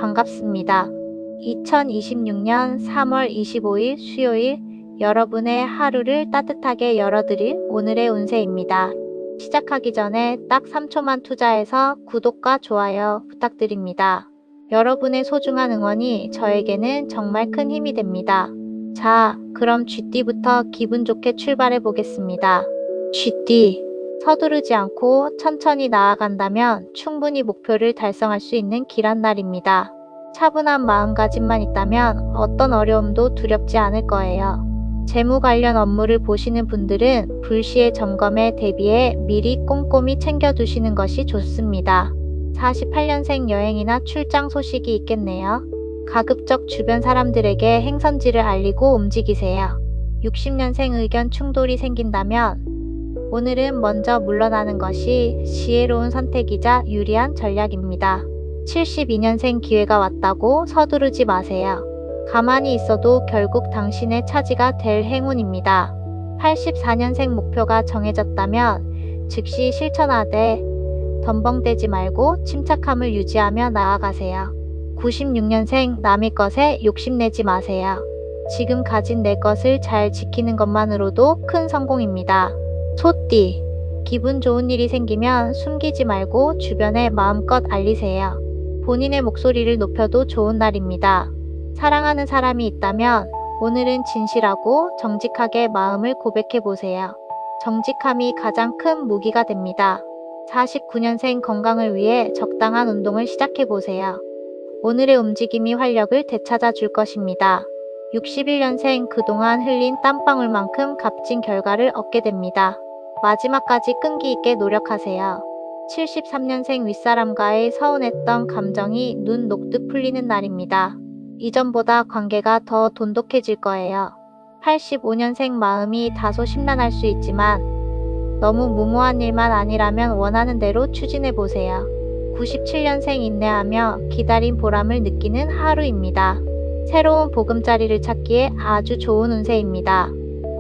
반갑습니다. 2026년 3월 25일 수요일 여러분의 하루를 따뜻하게 열어드릴 오늘의 운세입니다. 시작하기 전에 딱 3초만 투자해서 구독과 좋아요 부탁드립니다. 여러분의 소중한 응원이 저에게는 정말 큰 힘이 됩니다. 자, 그럼 쥐띠부터 기분 좋게 출발해 보겠습니다. 쥐띠, 서두르지 않고 천천히 나아간다면 충분히 목표를 달성할 수 있는 길한 날입니다. 차분한 마음가짐만 있다면 어떤 어려움도 두렵지 않을 거예요. 재무 관련 업무를 보시는 분들은 불시의 점검에 대비해 미리 꼼꼼히 챙겨두시는 것이 좋습니다. 48년생 여행이나 출장 소식이 있겠네요. 가급적 주변 사람들에게 행선지를 알리고 움직이세요. 60년생 의견 충돌이 생긴다면 오늘은 먼저 물러나는 것이 지혜로운 선택이자 유리한 전략입니다. 72년생 기회가 왔다고 서두르지 마세요. 가만히 있어도 결국 당신의 차지가 될 행운입니다. 84년생 목표가 정해졌다면 즉시 실천하되 덤벙대지 말고 침착함을 유지하며 나아가세요. 96년생 남의 것에 욕심내지 마세요. 지금 가진 내 것을 잘 지키는 것만으로도 큰 성공입니다. 소띠, 기분 좋은 일이 생기면 숨기지 말고 주변에 마음껏 알리세요. 본인의 목소리를 높여도 좋은 날입니다. 사랑하는 사람이 있다면 오늘은 진실하고 정직하게 마음을 고백해 보세요. 정직함이 가장 큰 무기가 됩니다. 49년생 건강을 위해 적당한 운동을 시작해 보세요. 오늘의 움직임이 활력을 되찾아 줄 것입니다. 61년생 그동안 흘린 땀방울만큼 값진 결과를 얻게 됩니다. 마지막까지 끈기 있게 노력하세요. 73년생 윗사람과의 서운했던 감정이 눈 녹듯 풀리는 날입니다. 이전보다 관계가 더 돈독해질 거예요. 85년생 마음이 다소 심란할 수 있지만 너무 무모한 일만 아니라면 원하는 대로 추진해 보세요. 97년생 인내하며 기다린 보람을 느끼는 하루입니다. 새로운 보금자리를 찾기에 아주 좋은 운세입니다.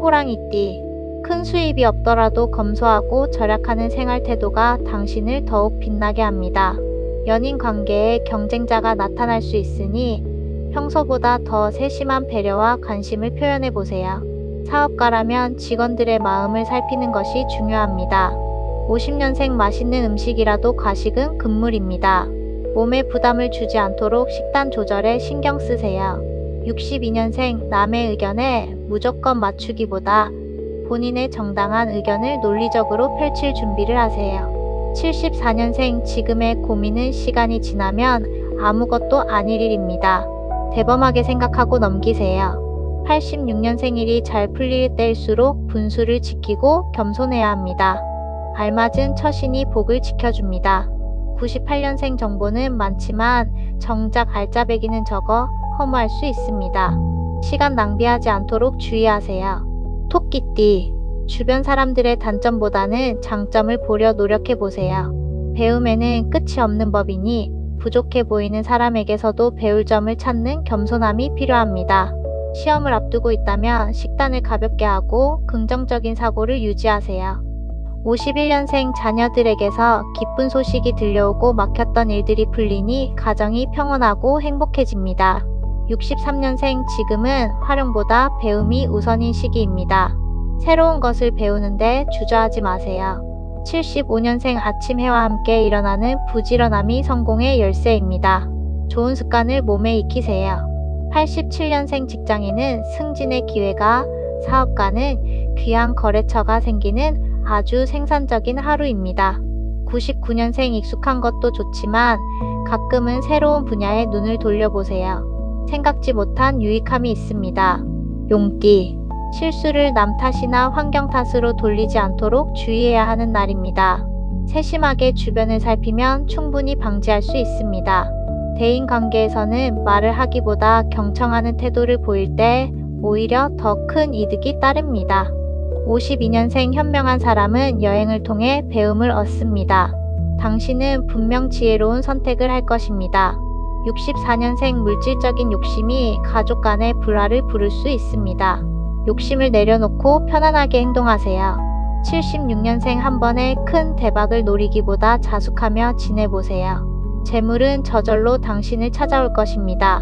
호랑이띠, 큰 수입이 없더라도 검소하고 절약하는 생활 태도가 당신을 더욱 빛나게 합니다. 연인 관계에 경쟁자가 나타날 수 있으니 평소보다 더 세심한 배려와 관심을 표현해 보세요. 사업가라면 직원들의 마음을 살피는 것이 중요합니다. 50년생 맛있는 음식이라도 과식은 금물입니다. 몸에 부담을 주지 않도록 식단 조절에 신경 쓰세요. 62년생 남의 의견에 무조건 맞추기보다 본인의 정당한 의견을 논리적으로 펼칠 준비를 하세요. 74년생 지금의 고민은 시간이 지나면 아무것도 아닐 일입니다. 대범하게 생각하고 넘기세요. 86년생 일이 잘 풀릴 때일수록 분수를 지키고 겸손해야 합니다. 알맞은 처신이 복을 지켜줍니다. 98년생 정보는 많지만 정작 알짜배기는 적어 허무할 수 있습니다. 시간 낭비하지 않도록 주의하세요. 토끼띠, 주변 사람들의 단점보다는 장점을 보려 노력해보세요. 배움에는 끝이 없는 법이니 부족해 보이는 사람에게서도 배울 점을 찾는 겸손함이 필요합니다. 시험을 앞두고 있다면 식단을 가볍게 하고 긍정적인 사고를 유지하세요. 51년생 자녀들에게서 기쁜 소식이 들려오고 막혔던 일들이 풀리니 가정이 평온하고 행복해집니다. 63년생 지금은 활용보다 배움이 우선인 시기입니다. 새로운 것을 배우는데 주저하지 마세요. 75년생 아침 해와 함께 일어나는 부지런함이 성공의 열쇠입니다. 좋은 습관을 몸에 익히세요. 87년생 직장인은 승진의 기회가, 사업가는 귀한 거래처가 생기는 아주 생산적인 하루입니다. 99년생 익숙한 것도 좋지만 가끔은 새로운 분야에 눈을 돌려보세요. 생각지 못한 유익함이 있습니다. 용띠, 실수를 남 탓이나 환경 탓으로 돌리지 않도록 주의해야 하는 날입니다. 세심하게 주변을 살피면 충분히 방지할 수 있습니다. 대인관계에서는 말을 하기보다 경청하는 태도를 보일 때 오히려 더 큰 이득이 따릅니다. 52년생 현명한 사람은 여행을 통해 배움을 얻습니다. 당신은 분명 지혜로운 선택을 할 것입니다. 64년생 물질적인 욕심이 가족 간의 불화를 부를 수 있습니다. 욕심을 내려놓고 편안하게 행동하세요. 76년생 한 번에 큰 대박을 노리기보다 자숙하며 지내보세요. 재물은 저절로 당신을 찾아올 것입니다.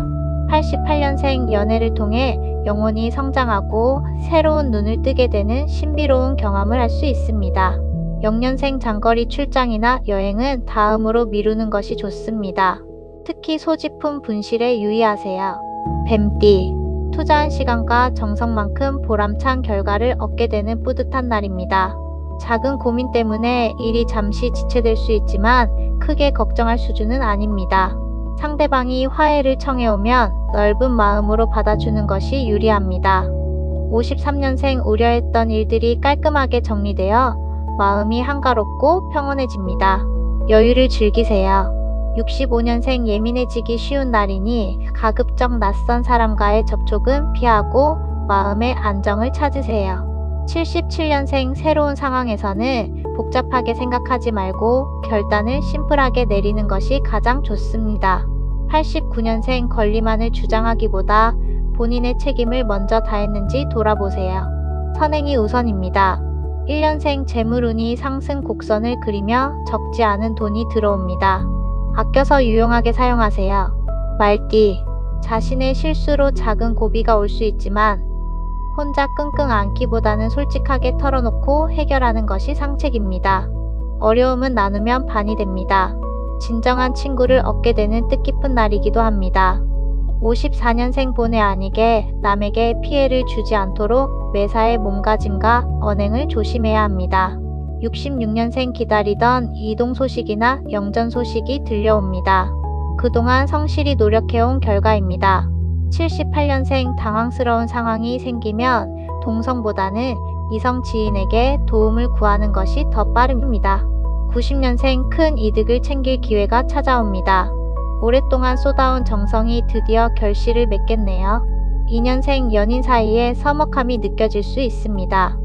88년생 연애를 통해 영혼이 성장하고 새로운 눈을 뜨게 되는 신비로운 경험을 할 수 있습니다. 0년생 장거리 출장이나 여행은 다음으로 미루는 것이 좋습니다. 특히 소지품 분실에 유의하세요. 뱀띠, 투자한 시간과 정성만큼 보람찬 결과를 얻게 되는 뿌듯한 날입니다. 작은 고민 때문에 일이 잠시 지체될 수 있지만 크게 걱정할 수준은 아닙니다. 상대방이 화해를 청해오면 넓은 마음으로 받아주는 것이 유리합니다. 53년생 우려했던 일들이 깔끔하게 정리되어 마음이 한가롭고 평온해집니다. 여유를 즐기세요. 65년생 예민해지기 쉬운 날이니 가급적 낯선 사람과의 접촉은 피하고 마음의 안정을 찾으세요. 77년생 새로운 상황에서는 복잡하게 생각하지 말고 결단을 심플하게 내리는 것이 가장 좋습니다. 89년생 권리만을 주장하기보다 본인의 책임을 먼저 다했는지 돌아보세요. 선행이 우선입니다. 1년생 재물운이 상승 곡선을 그리며 적지 않은 돈이 들어옵니다. 아껴서 유용하게 사용하세요. 말띠, 자신의 실수로 작은 고비가 올 수 있지만 혼자 끙끙 앓기보다는 솔직하게 털어놓고 해결하는 것이 상책입니다. 어려움은 나누면 반이 됩니다. 진정한 친구를 얻게 되는 뜻깊은 날이기도 합니다. 54년생 본의 아니게 남에게 피해를 주지 않도록 매사에 몸가짐과 언행을 조심해야 합니다. 66년생 기다리던 이동 소식이나 영전 소식이 들려옵니다. 그동안 성실히 노력해온 결과입니다. 78년생 당황스러운 상황이 생기면 동성보다는 이성 지인에게 도움을 구하는 것이 더 빠릅니다. 90년생 큰 이득을 챙길 기회가 찾아옵니다. 오랫동안 쏟아온 정성이 드디어 결실을 맺겠네요. 2년생 연인 사이에 서먹함이 느껴질 수 있습니다.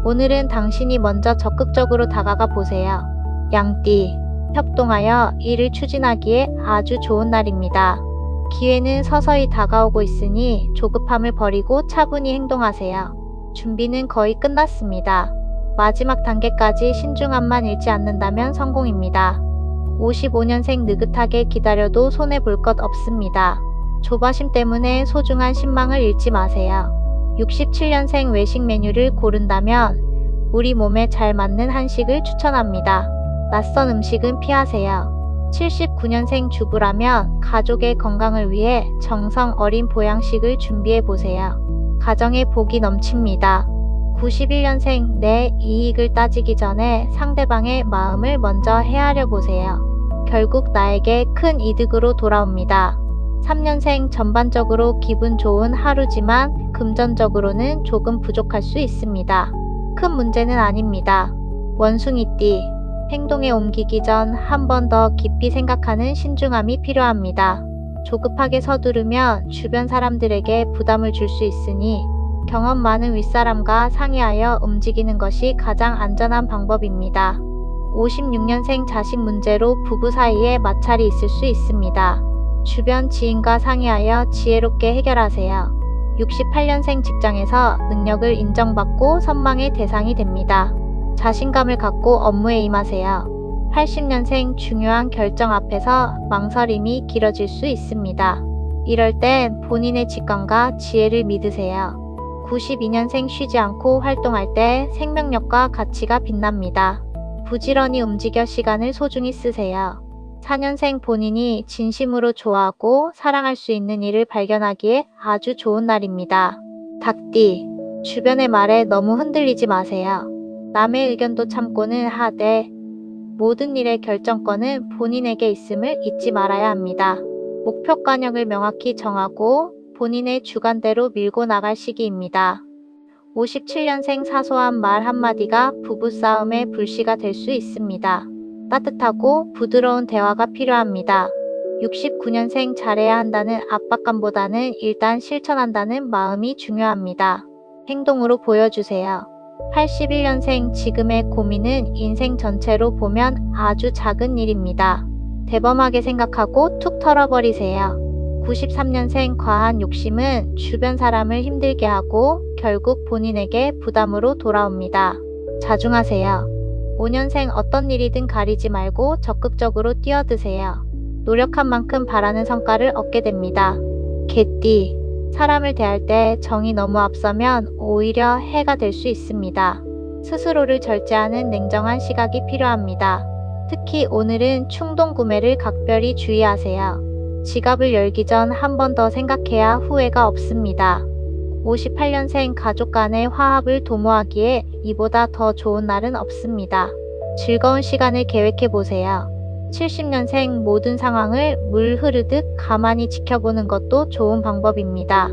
오늘은 당신이 먼저 적극적으로 다가가 보세요. 양띠, 협동하여 일을 추진하기에 아주 좋은 날입니다. 기회는 서서히 다가오고 있으니 조급함을 버리고 차분히 행동하세요. 준비는 거의 끝났습니다. 마지막 단계까지 신중함만 잃지 않는다면 성공입니다. 55년생 느긋하게 기다려도 손해볼 것 없습니다. 조바심 때문에 소중한 신망을 잃지 마세요. 67년생 외식 메뉴를 고른다면 우리 몸에 잘 맞는 한식을 추천합니다. 낯선 음식은 피하세요. 79년생 주부라면 가족의 건강을 위해 정성 어린 보양식을 준비해 보세요. 가정에 복이 넘칩니다. 91년생 내 이익을 따지기 전에 상대방의 마음을 먼저 헤아려 보세요. 결국 나에게 큰 이득으로 돌아옵니다. 3년생 전반적으로 기분 좋은 하루지만 금전적으로는 조금 부족할 수 있습니다. 큰 문제는 아닙니다. 원숭이띠, 행동에 옮기기 전 한 번 더 깊이 생각하는 신중함이 필요합니다. 조급하게 서두르면 주변 사람들에게 부담을 줄 수 있으니 경험 많은 윗사람과 상의하여 움직이는 것이 가장 안전한 방법입니다. 56년생 자식 문제로 부부 사이에 마찰이 있을 수 있습니다. 주변 지인과 상의하여 지혜롭게 해결하세요. 68년생 직장에서 능력을 인정받고 선망의 대상이 됩니다. 자신감을 갖고 업무에 임하세요. 80년생 중요한 결정 앞에서 망설임이 길어질 수 있습니다. 이럴 땐 본인의 직감과 지혜를 믿으세요. 92년생 쉬지 않고 활동할 때 생명력과 가치가 빛납니다. 부지런히 움직여 시간을 소중히 쓰세요. 4년생 본인이 진심으로 좋아하고 사랑할 수 있는 일을 발견하기에 아주 좋은 날입니다. 닭띠, 주변의 말에 너무 흔들리지 마세요. 남의 의견도 참고는 하되 모든 일의 결정권은 본인에게 있음을 잊지 말아야 합니다. 목표관역을 명확히 정하고 본인의 주관대로 밀고 나갈 시기입니다. 57년생 사소한 말 한마디가 부부싸움의 불씨가 될 수 있습니다. 따뜻하고 부드러운 대화가 필요합니다. 69년생 잘해야 한다는 압박감보다는 일단 실천한다는 마음이 중요합니다. 행동으로 보여주세요. 81년생 지금의 고민은 인생 전체로 보면 아주 작은 일입니다. 대범하게 생각하고 툭 털어버리세요. 93년생 과한 욕심은 주변 사람을 힘들게 하고 결국 본인에게 부담으로 돌아옵니다. 자중하세요. 5년생 어떤 일이든 가리지 말고 적극적으로 뛰어드세요. 노력한 만큼 바라는 성과를 얻게 됩니다. 개띠. 사람을 대할 때 정이 너무 앞서면 오히려 해가 될 수 있습니다. 스스로를 절제하는 냉정한 시각이 필요합니다. 특히 오늘은 충동 구매를 각별히 주의하세요. 지갑을 열기 전 한 번 더 생각해야 후회가 없습니다. 58년생 가족 간의 화합을 도모하기에 이보다 더 좋은 날은 없습니다. 즐거운 시간을 계획해 보세요. 70년생 모든 상황을 물 흐르듯 가만히 지켜보는 것도 좋은 방법입니다.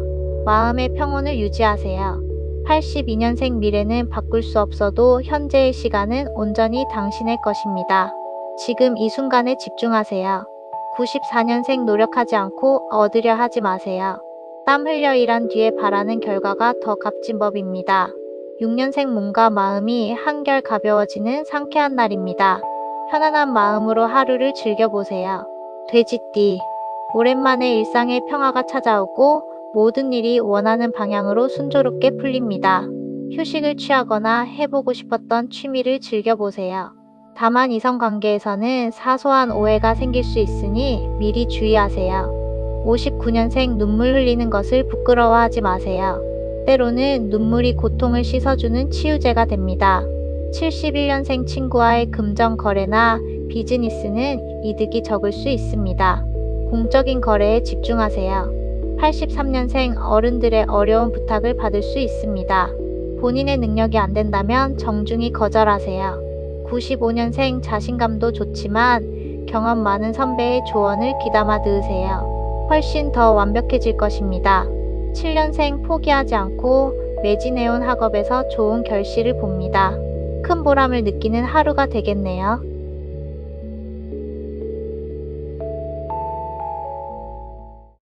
마음의 평온을 유지하세요. 82년생 미래는 바꿀 수 없어도 현재의 시간은 온전히 당신의 것입니다. 지금 이 순간에 집중하세요. 94년생 노력하지 않고 얻으려 하지 마세요. 땀 흘려 일한 뒤에 바라는 결과가 더 값진 법입니다. 6년생 몸과 마음이 한결 가벼워지는 상쾌한 날입니다. 편안한 마음으로 하루를 즐겨보세요. 돼지띠. 오랜만에 일상의 평화가 찾아오고 모든 일이 원하는 방향으로 순조롭게 풀립니다. 휴식을 취하거나 해보고 싶었던 취미를 즐겨보세요. 다만 이성관계에서는 사소한 오해가 생길 수 있으니 미리 주의하세요. 59년생 눈물 흘리는 것을 부끄러워하지 마세요. 때로는 눈물이 고통을 씻어주는 치유제가 됩니다. 71년생 친구와의 금전 거래나 비즈니스는 이득이 적을 수 있습니다. 공적인 거래에 집중하세요. 83년생 어른들의 어려운 부탁을 받을 수 있습니다. 본인의 능력이 안 된다면 정중히 거절하세요. 95년생 자신감도 좋지만 경험 많은 선배의 조언을 귀담아 들으세요. 훨씬 더 완벽해질 것입니다. 7년생 포기하지 않고 매진해온 학업에서 좋은 결실을 봅니다. 큰 보람을 느끼는 하루가 되겠네요.